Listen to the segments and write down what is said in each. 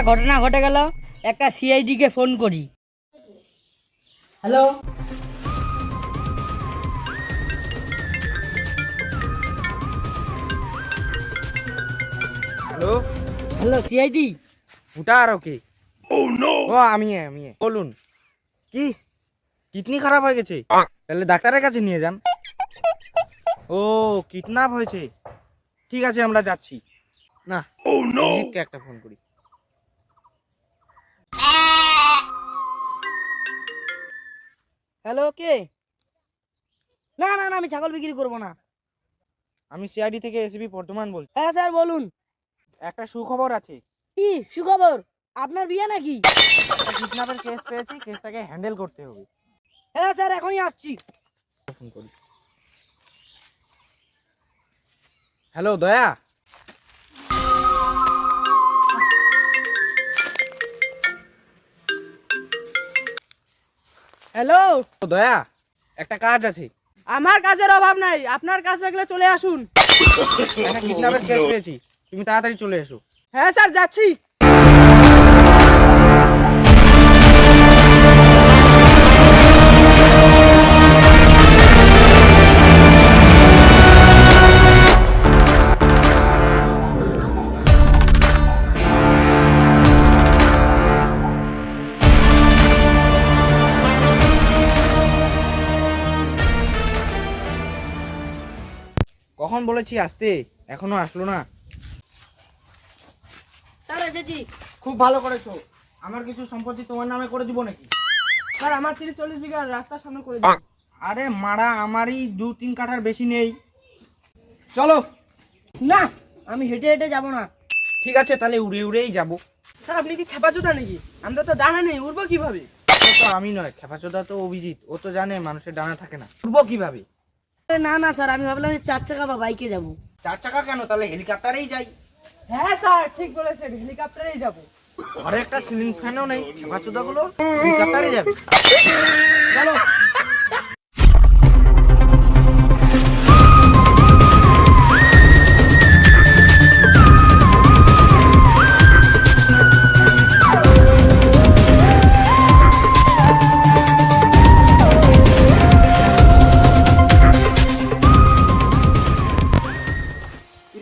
ঘটনা ঘটে গেল, একটা সিআইডি কে ফোন করি। Hello, hello, hello CID. ওটা আর ওকে। ও আমি বলুন। কি কিডনি খারাপ হয়ে গেছে? তাহলে ডাক্তারের কাছে নিয়ে যান। ও কিডন্যাপ হয়েছে, ঠিক আছে আমরা যাচ্ছি। না, অভিজিৎকে একটা ফোন করি। হ্যালো, কে? না না না, আমি ছাগল বিক্রি করবো না। আমি সিআইডি থেকে এসিপি বর্ধমান বলছি। হ্যাঁ স্যার বলুন। একটা সুখবর আছে। কি সুখবর? আপনার বিয়ে নাকি? একটা কিডন্যাপের কেস পেয়েছি, কেসটাকে হ্যান্ডেল করতে হবে। হ্যাঁ স্যার, এখনই আসছি। ফোন করি। হ্যালো দয়া, হ্যালো, দয়া একটা কাজ আছে। আমার কাজের অভাব নাই, আপনার কাজ থাকলে চলে আসুন। একটা কিডন্যাপের কেস পেয়েছি, তুমি তাড়াতাড়ি চলে এসো। হ্যাঁ স্যার, যাচ্ছি। কখন বলেছি আসতে, এখনো আসলো না। স্যার এসেছি। খুব ভালো করেছো। আমার কিছু সম্পত্তি তোমার নামে করে দিব নাকি? স্যার, আমার 30-40 বিঘা রাস্তার সামনে করে দিন। আরে মারা, আমারই 2-3 কাঠার বেশি নেই। চলো। না, আমি হেঁটে হেঁটে যাব না। ঠিক আছে, তাহলে উড়ে উড়েই যাবো। স্যার, আপনি কি খেপাচোদা নাকি? আমাদের তো ডানা নেই, উড়বো কিভাবে? ও তো আমি নয়, খেপাচোদা তো অভিজিৎ। ও তো জানে মানুষের ডানা থাকে না, উড়বো কিভাবে? আরে না না স্যার, আমি ভাবলাম যে 4 চাকা বা বাইকে যাব। 4 চাকা কেন, তাহলে হেলিকপ্টারেই যাই। হ্যাঁ স্যার, ঠিক বলেছেন, হেলিকপ্টারেই যাবো। ঘরে একটা সিলিং ফ্যানও নেই, খেপাচোদা গুলো হেলিকপ্টারে যাবে। চলো।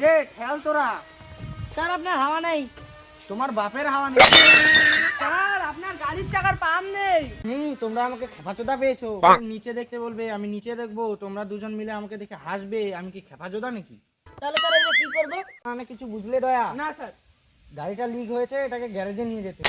রে খেয়াল তোরা, স্যার আপনার হাওয়া নেই। তোমার বাপের হাওয়া নেই। স্যার, আপনার গাড়ির চাকার পাম নেই। তোমরা আমাকে খেপাচোদা পেয়েছো। নিচে দেখতে বলবে, আমি নিচে দেখবো। তোমরা দুজন মিলে আমাকে দেখে হাসবে। আমি কি খেপাচোদা নাকি? তাহলে স্যার এবার কি করবো? মানে কিছু বুঝলে দয়া? না স্যার। গাড়িটা লিক হয়েছে, এটাকে গ্যারেজে নিয়ে যেতে।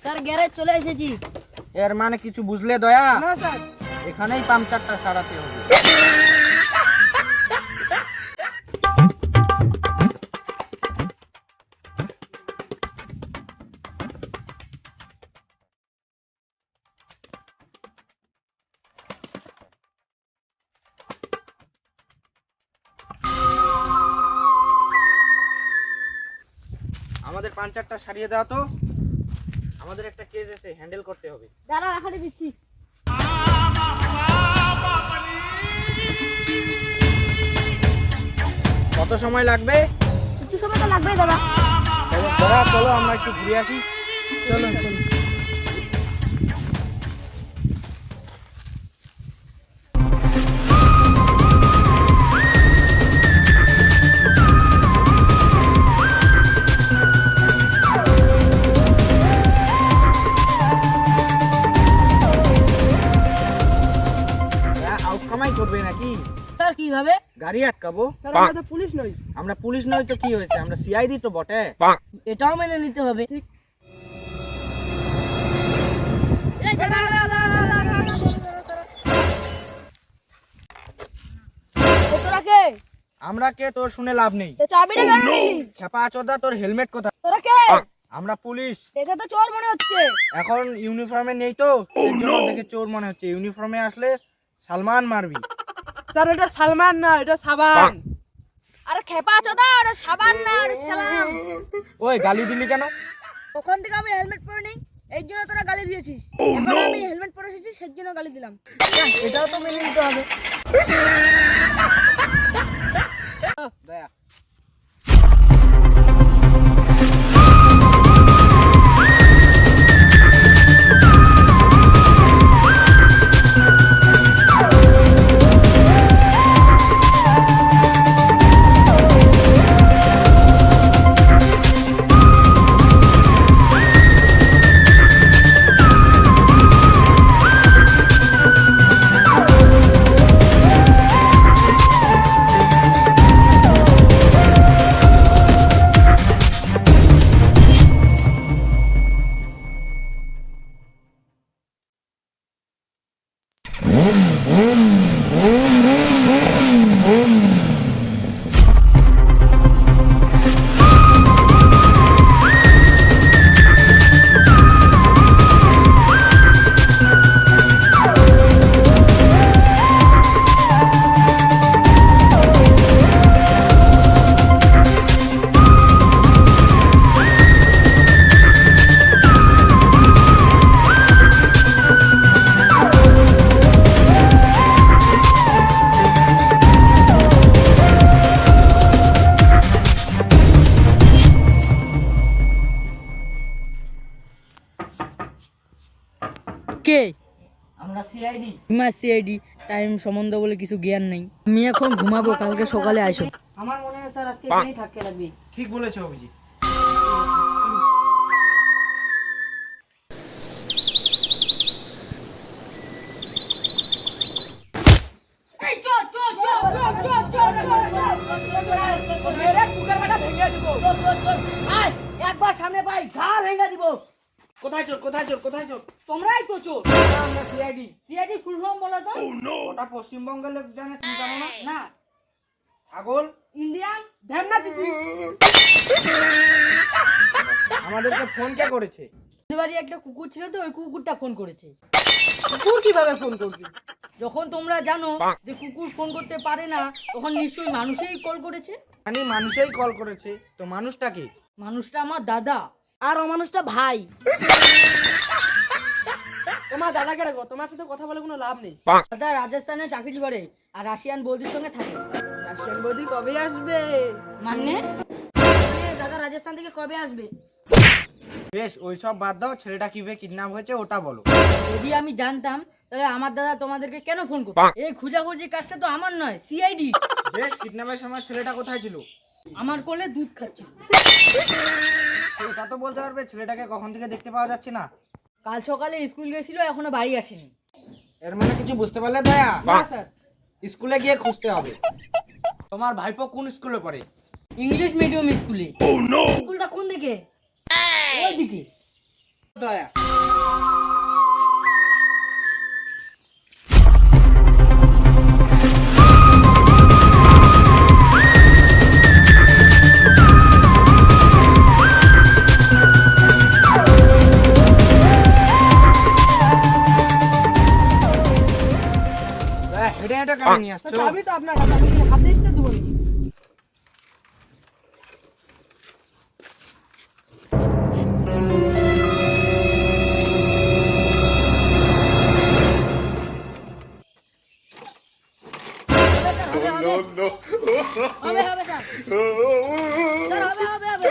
স্যার গ্যারেজ চলে এসেছি। এর মানে কিছু বুঝলে দয়া? না স্যার। এখানেই পাংচারটা সারাতে হবে। আমাদের পাংচারটা সারিয়ে দাও তো, আমাদের একটা কেস আছে, হ্যান্ডেল করতে হবে। দাঁড়াও, এখানে দিচ্ছি। কত সময় লাগবে? একটু সময় তো লাগবেই দাদা। দাদা চলো আমরা একটু ঘুরে আসি। চলো চলো। আউট কামাই করবে নাকি? স্যার কি কিভাবে? গাড়ি আটকাবো? স্যার আমরা তো পুলিশ নই। আমরা পুলিশ নই তো কি হয়েছে, আমরা সিআইডি তো বটে। এটাও মেনে নিতে হবে। এই দাঁড়া, দাঁড়া, দাঁড়া, দাঁড়া, দাঁড়া, দাঁড়া, দাঁড়া। এ তোরা কে? আমরা কে তোর শুনে লাভ নেই। তো চাবিটা কেন নিলি? খেপা চোদা, তোর হেলমেট কোথায়? তোরা কে? আমরা পুলিশ। দেখে তো চোর মনে হচ্ছে। এখন ইউনিফর্মে নেই তো সেই জন্য দেখে চোর মনে হচ্ছে। ইউনিফর্মে আসলে সালমান মারবি। স্যার এটা সালমান না, এটা সাবান। আরে খেপা চোদা, আরে সাবান না, আরে সালাম। ওই গালি দিলি কেন? ওখান থেকে আমি হেলমেট পরে নেই, এই জন্য তোরা গালি দিয়েছিস। এখন আমি হেলমেট পরে এসেছি, সেই জন্য গালি দিলাম। এটাও তো মেনে নিতে হবে। দয়া। কে? আমরা সিআইডি। সিআইডি টাইম সম্বন্ধ বলে কিছু জ্ঞান নেই। আমি এখন ঘুমাবো, কালকে সকালে আসো। আমার মনে হয় স্যার আজকে এখানেই থাকতে লাগবে। ঠিক বলেছো অভিজিৎ। একবার সামনে পাই ঘাড় ভেঙে দিব। কোথায় চোর, কোথায় চোর, কোথায় চোর? তোমরাই তো চোর। আমরা সিআইডি। সিআইডি ফুল ফর্ম বলো তো। ওটা পশ্চিমবঙ্গের লোক জানে, তুমি জানো না? না, ছাগল। ইন্ডিয়ান। ধ্যানা দিদি। আমাদেরকে ফোন কে করেছে? বাড়ি একটা কুকুর ছিল তো, ওই কুকুরটা ফোন করেছে। কুকুর কিভাবে ফোন করবি? যখন তোমরা জানো যে কুকুর ফোন করতে পারে না, তখন নিশ্চয়ই মানুষই কল করেছে। মানে মানুষই কল করেছে, তো মানুষটা কি? মানুষটা আমার দাদা, আর অমানুষটা ভাই। তোমার দাদাকে রাখো, তোমার সাথে কথা বলে কোনো লাভ নেই। দাদা রাজস্থানে চাকরি করে আর রাশিয়ান বৌদির সঙ্গে থাকে। রাশিয়ান বৌদি কবে আসবে? মানে দাদা রাজস্থান থেকে কবে আসবে? বেশ, ওইসব বাদ দাও, ছেলেটা কিভাবে কিডন্যাপ হয়েছে ওটা বলো। যদি আমি জানতাম তাহলে আমার দাদা তোমাদেরকে কেন ফোন করতো? এই খুঁজাখুঁজি কাজটা তো আমার নয়, সিআইডি। বেশ, কিডন্যাপের সময় ছেলেটা কোথায় ছিল? আমার কোলে দুধ খাচ্ছে। তা তো বলতে পারবে ছেলেটাকে কখন থেকে দেখতে পাওয়া যাচ্ছে না? কাল সকালে স্কুল গেছিল, এখনো বাড়ি আসেনি। এর মানে কিছু বুঝতে পারলে দয়া? না স্যার। স্কুলে গিয়ে খুঁজতে হবে। তোমার ভাইপো কোন স্কুলে পড়ে? ইংলিশ মিডিয়াম স্কুলে। স্কুলটা কোন দিকে? ওই দিকে। দয়া। হেঁটে হেঁটে কেন নিয়ে আসছো? চাবি তো আপনার কাছে, আমি কি হাতে এসে দেবো নাকি? হবে হবে স্যার। স্যার হবে হবে হবে।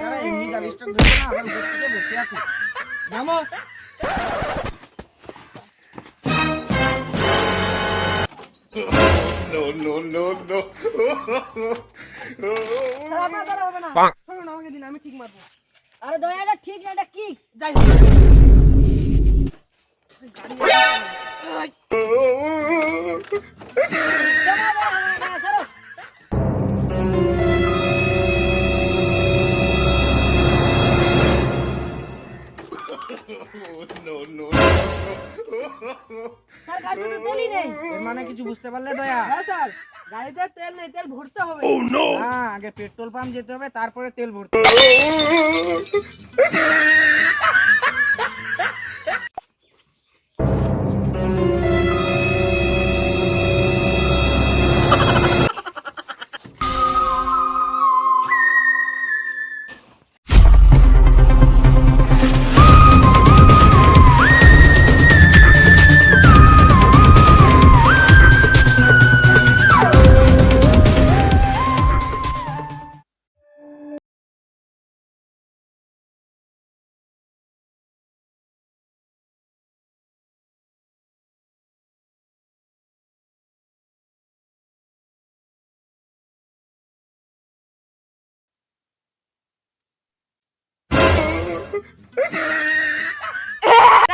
তারা এমনি গাড়িটা ধরছে না, আবার উপর থেকে বসে আছে। নামো। স্যার আপনার দ্বারা হবে না। শুনুন আমাকে দিন, আমি ঠিক মারবো। আরে দয়া, এটা ঠিক না, এটা কি? যাই হোক। গাড়ি স্যার গাড়িতে তো তেলই নেই। এর মানে কিছু বুঝতে পারলে দয়া? হ্যাঁ স্যার, গাড়িতে তেল নেই, তেল ভরতে হবে। হ্যাঁ, আগে পেট্রোল পাম্প যেতে হবে, তারপরে তেল ভরতে হবে।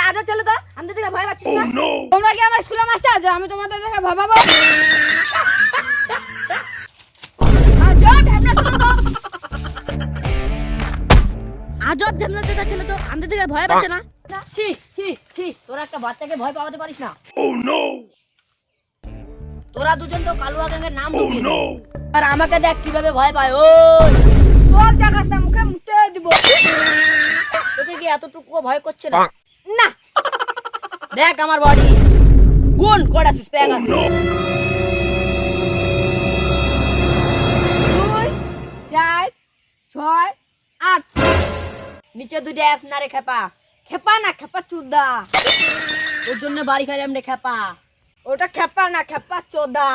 আজব ছেলে তো, আমাদের দিকে ভয় পাচ্ছিস না? তোমরা কি আমার স্কুলের মাস্টার যে আমি তোমাদের দেখে ভয় পাবো? আজব ঢ্যামনা ছেলে তো। আজব ঢ্যামনা ছেলে তো, আমাদের দিকে ভয় পাচ্ছে না? ছি ছি ছি, তোরা একটা বাচ্চাকে ভয় পাওয়াতে পারিস না। তোরা দুজন তো কালুয়া গ্যাংয়ের নাম ঢুকিয়ে দিলি। আর আমাকে দেখ কিভাবে ভয় পায়। ও চোখ দেখাস না, মুখে মুতে দিব। তোকে কি এতটুকু ভয় করছে না? না, দেখ আমার বডি গুণ কড়া সিস্প্যাক আছে। 2 4 6 8। নিচে দুটো এফ না রে খেপা। খেপা না, খেপা চুদা। ওর জন্য বাড়ি খাইলাম রে খেপা। ওটা খেপা না, খেপা চোদা।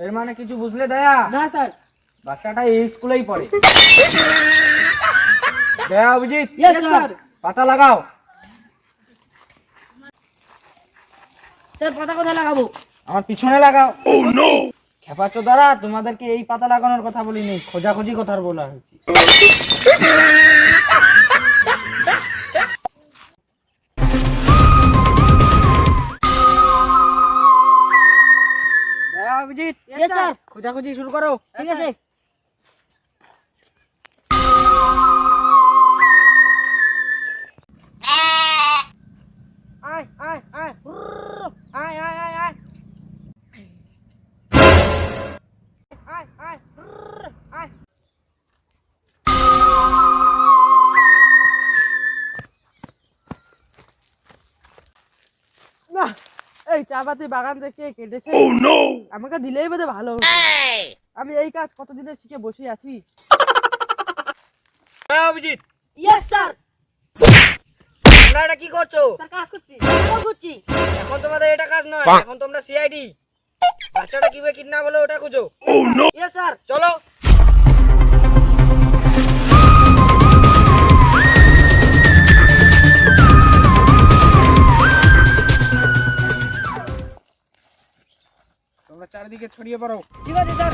এর মানে কিছু বুঝলে দয়া? না স্যার। বাচ্চাটা এই স্কুলেই পড়ে। দয়া, অভিজিৎ, Yes, স্যার। পাতা লাগাও। স্যার পাতা কোথায় লাগাবো? আমার পিছনে লাগাও। খেপাচ্ছো দ্বারা তোমাদেরকে এই পাতা লাগানোর কথা বলিনি, খোঁজাখুঁজি কথা বলা হয়েছে। দয়া, অভিজিৎ, Yes, স্যার। খোঁজাখুঁজি শুরু করো। ঠিক আছে। আয় আয় আয় আয় আয় আয় আয় আয় আয় আয়। না, এই চা পাতি বাগান থেকে কেটেছে। আমাকে দিলেই বোধ ভালো হতো। আমি এই কাজ কতদিনে শিখে বসে আছি। দয়া, অভিজিৎ, ইয়েস স্যার। তোমরা এটা কি করছো? স্যার কাজ করছি। কেমন করছি? এখন তোমাদের এটা কাজ নয়, এখন তোমরা সিআইডি। বাচ্চাটা কিভাবে কিডন্যাপ হলো ওটা খুঁজো। Yes sir. চলো। তোমরা চারিদিকে ছড়িয়ে পড়ো। ঠিক আছে স্যার।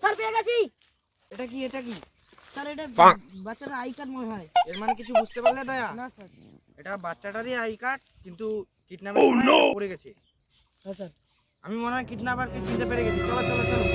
স্যার পেয়ে গেছি। এটা কি এটা কি? স্যার এটা বাচ্চার আই কার্ড মনে হয়। এর মানে কিছু বুঝতে পারলে দয়া? না স্যার। এটা বাচ্চাটারই আই কার্ড, কিন্তু কিডন্যাপের সময় এটা পড়ে গেছে। হ্যাঁ স্যার। আমি মনে হয় কিডন্যাপারকে চিনতে পেরে গেছি। চলো চলো চলো।